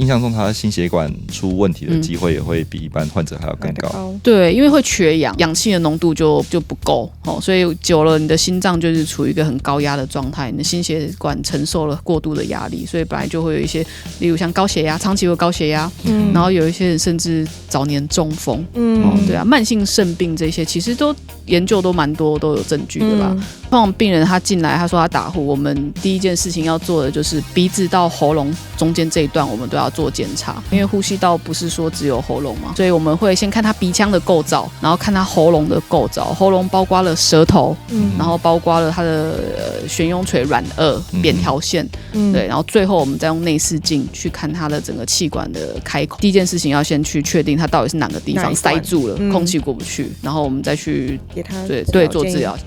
印象中他心血管出问题的机会也会比一般患者还要更高。对，因为会缺氧，氧气的浓度就不够，所以久了你的心脏就是处于一个很高压的状态，你的心血管承受了过度的压力，所以本来就会有一些，例如像高血压，长期有高血压，然后有一些人甚至早年中风，对啊，慢性肾病这些其实都研究都蛮多，都有证据的吧。通常病人他进来，他说他打呼，我们第一件事情要做的就是鼻子到喉咙中间这一段我们都要做检查，因为呼吸道不是说只有喉咙嘛，所以我们会先看他鼻腔的构造，然后看他喉咙的构造，喉咙包括了舌头，然后包括了他的悬雍垂软腭、扁条线，对，然后最后我们再用内视镜去看他的整个气管的开口。第一件事情要先去确定他到底是哪个地方塞住了，空气过不去，然后我们再去给他对做治疗。